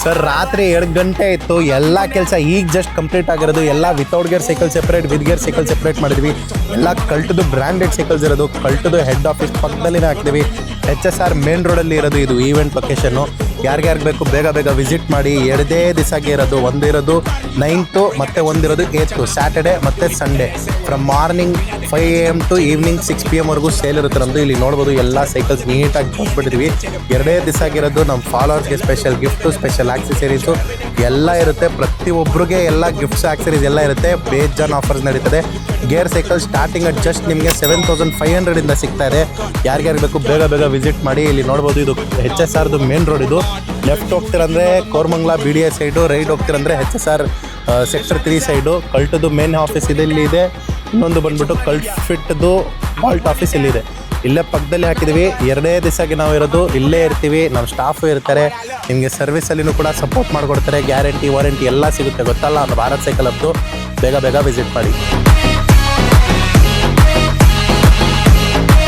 Sir ರಾತ್ರಿ 2 ಗಂಟೆ ಇತ್ತು, ಎಲ್ಲ ಕೆಲಸ ಈಗ ಜಸ್ಟ್ ಕಂಪ್ಲೀಟ್ ಆಗಿರೋದು. ಎಲ್ಲ without gear cycle separate, with gear cycle separate ಮಾಡಿದ್ವಿ. ಎಲ್ಲ ಕಲ್ಟದು ಬ್ರ್ಯಾಂಡೆಡ್ ಸೈಕಲ್ಸ್ ಇರೋದು, ಕಲ್ಟದು ಹೆಡ್ ಆಫೀಸ್ ಪಕ್ಕದಲ್ಲಿನೇ ಹಾಕ್ತೀವಿ. HSR ಮೇನ್ ರೋಡಲ್ಲಿ ಇರೋದು ಇದು ಈವೆಂಟ್ ಲೊಕೇಶನ್ನು. ಯಾರ್ಯಾರಿಗೆ ಬೇಕು ಬೇಗ ಬೇಗ ವಿಸಿಟ್ ಮಾಡಿ. 2 ದಿವಸಕ್ಕೆ ಇರೋದು, ಒಂದು ಇರೋದು 9th ಮತ್ತು ಒಂದಿರೋದು 8th ಸ್ಯಾಟರ್ಡೆ ಮತ್ತು Sunday. From morning 5 AM to evening 6 PM ವರೆಗೂ ಸೇಲ್ ಇರುತ್ತೆ ನಮ್ಮದು. ಇಲ್ಲಿ ನೋಡ್ಬೋದು ಎಲ್ಲ ಸೈಕಲ್ಸ್ ನೀಟಾಗಿ ಬಂದ್ಬಿಟ್ಟಿದ್ವಿ. 2 ದಿವಸಕ್ಕಿರೋದು ನಮ್ಮ ಫಾಲೋವರ್ಸ್ಗೆ ಸ್ಪೆಷಲ್ ಗಿಫ್ಟು, ಸ್ಪೆಷಲ್ ಆಕ್ಸೆಸರೀಸು ಎಲ್ಲ ಇರುತ್ತೆ. ಪ್ರತಿಯೊಬ್ಬರಿಗೆ ಎಲ್ಲ ಗಿಫ್ಟ್ಸ್ ಆಕ್ಸೆಸರೀಸ್ ಎಲ್ಲ ಇರುತ್ತೆ. ಬೇಜಾನ್ ಆಫರ್ಸ್ ನಡೀತದೆ. Gear cycle starting at just ನಿಮಗೆ 7500 ಸಿಗ್ತಾ ಇದೆ. ಯಾರ್ಯಾರಿಗೆ ಬೇಕು ಬೇಗ ಬೇಗ ವಿಸಿಟ್ ಮಾಡಿ. ಇಲ್ಲಿ ನೋಡ್ಬೋದು ಇದು HSRದು ಮೇನ್ ರೋಡ್. ಇದು ಲೆಫ್ಟ್ ಹೋಗ್ತಿರಂದರೆ ಕೋರ್ಮಂಗ್ಲ BDA ಸೈಡು, ರೈಟ್ ಹೋಗ್ತಿರಂದರೆ HSR ಸೆಕ್ಟರ್ 3 ಸೈಡು. ಕಲ್ಟದು ಮೇನ್ ಆಫೀಸ್ ಇಲ್ಲಿ ಇದೆ. ಇನ್ನೊಂದು ಬಂದ್ಬಿಟ್ಟು ಕಲ್ಟ್ ಫಿಟ್ದು ಬಾಲ್ಟ್ ಆಫೀಸ್ ಇಲ್ಲಿದೆ. ಇಲ್ಲೇ ಪಕ್ಕದಲ್ಲಿ ಹಾಕಿದ್ದೀವಿ. 2 ದಿವಸಕ್ಕೆ ನಾವು ಇರೋದು ಇಲ್ಲೇ ಇರ್ತೀವಿ. ನಮ್ಮ ಸ್ಟಾಫು ಇರ್ತಾರೆ. ನಿಮಗೆ ಸರ್ವಿಸಲ್ಲಿನೂ ಕೂಡ ಸಪೋರ್ಟ್ ಮಾಡಿಕೊಡ್ತಾರೆ. ಗ್ಯಾರಂಟಿ ವಾರಂಟಿ ಎಲ್ಲ ಸಿಗುತ್ತೆ. ಗೊತ್ತಲ್ಲ ಭಾರತ್ ಸೈಕಲ್ ಹಬ್ದು. ಬೇಗ ಬೇಗ ವಿಸಿಟ್ ಮಾಡಿ.